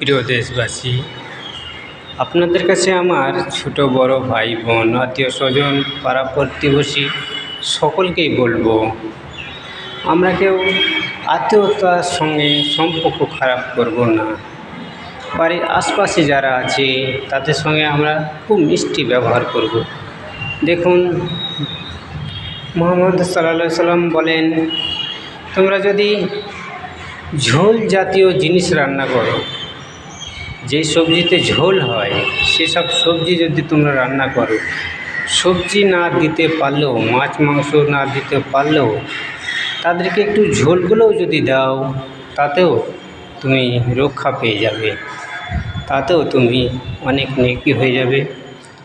প্রিয় দেশবাসী, আপনাদের কাছে আমার ছোট বড় ভাই বোন আত্মীয় স্বজন পাড়া প্রতিবেশী সকলকেই বলবো, আমরা কেউ আত্মীয়তার সঙ্গে সম্পর্ক খারাপ করব না। বাড়ির আশপাশে যারা আছে তাদের সঙ্গে আমরা খুব মিষ্টি ব্যবহার করব। দেখুন, মুহাম্মদ সাল্লাল্লাহু আলাইহি সাল্লাম বলেন, তোমরা যদি ঝোল জাতীয় জিনিস রান্না করো, যে সবজিতে ঝোল হয় সেসব সবজি যদি তোমরা রান্না করো, সবজি না দিতে পারলেও, মাছ মাংস না দিতে পারলেও তাদেরকে একটু ঝোলগুলোও যদি দাও, তাতেও তুমি রক্ষা পেয়ে যাবে, তাতেও তুমি অনেক নেকি হয়ে যাবে,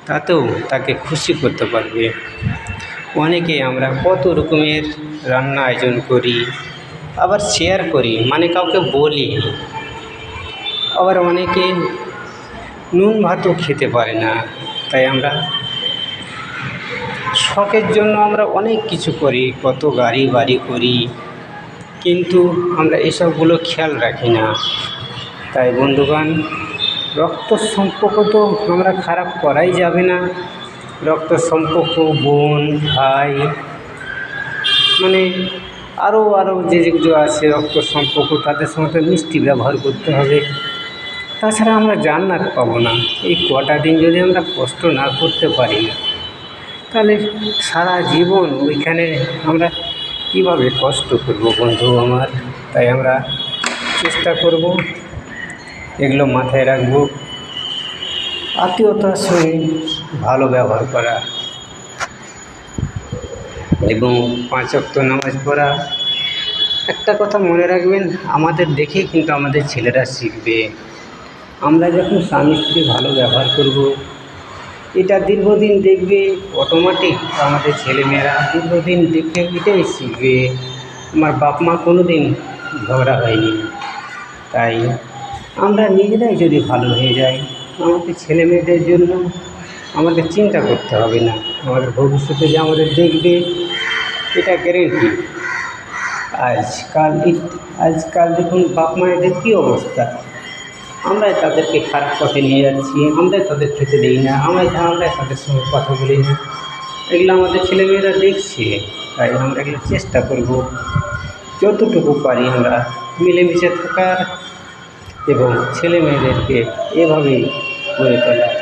তাতেও তাকে খুশি করতে পারবে। অনেকে আমরা কত রকমের রান্না আয়োজন করি, আবার শেয়ার করি, মানে কাউকে বলি। আবার অনেকে নুন ভাতও খেতে পারে না, তাই আমরা শখের জন্য আমরা অনেক কিছু করি, কত গাড়ি বাড়ি করি, কিন্তু আমরা এসবগুলো খেয়াল রাখি না। তাই বন্ধুগণ, রক্ত সম্পর্ক তো আমরা খারাপ করাই যাবে না। রক্ত সম্পর্ক বোন ভাই, মানে আরও যে যেগুলো আছে রক্ত সম্পর্ক, তাদের সঙ্গে মিষ্টি ব্যবহার করতে হবে। তাছাড়া আমরা জান্নাত পাবো না। এই কটা দিন যদি আমরা কষ্ট না করতে পারি, তাহলে সারা জীবন ওইখানে আমরা কীভাবে কষ্ট করব বন্ধু আমার। তাই আমরা চেষ্টা করব, এগুলো মাথায় রাখবো, আত্মীয়তার সঙ্গে ভালো ব্যবহার করা এবং 5 ওয়াক্ত নামাজ পড়া। একটা কথা মনে রাখবেন, আমাদের দেখেই কিন্তু আমাদের ছেলেরা শিখবে। আমরা যখন স্বামী স্ত্রী ভালো ব্যবহার করব, এটা দীর্ঘদিন দেখবে, অটোমেটিক আমাদের ছেলেমেয়েরা দীর্ঘদিন দেখে এটাই শিখবে। আমার বাপ মা কোনো দিন ঝগড়া হয়নি, তাই আমরা নিজেরাই যদি ভালো হয়ে যাই, আমাদের ছেলে মেয়েদের জন্য আমাদের চিন্তা করতে হবে না। আমাদের ভবিষ্যতে যে আমাদের দেখবে, এটা গ্যারেন্টি। আজকাল দেখুন বাপ মায়েদের কী অবস্থা, আমরাই তাদেরকে খারাপ পথে নিয়ে যাচ্ছি, আমরাই তাদের খেতে দিই না, আমরাই তাদের সঙ্গে কথা বলি না। এগুলো আমাদের ছেলেমেয়েরা দেখছে, তাই আমরা এগুলো চেষ্টা করব যতটুকু পারি আমরা মিলেমিশে থাকার এবং ছেলে মেয়েদেরকে এভাবেই গড়ে তোলার।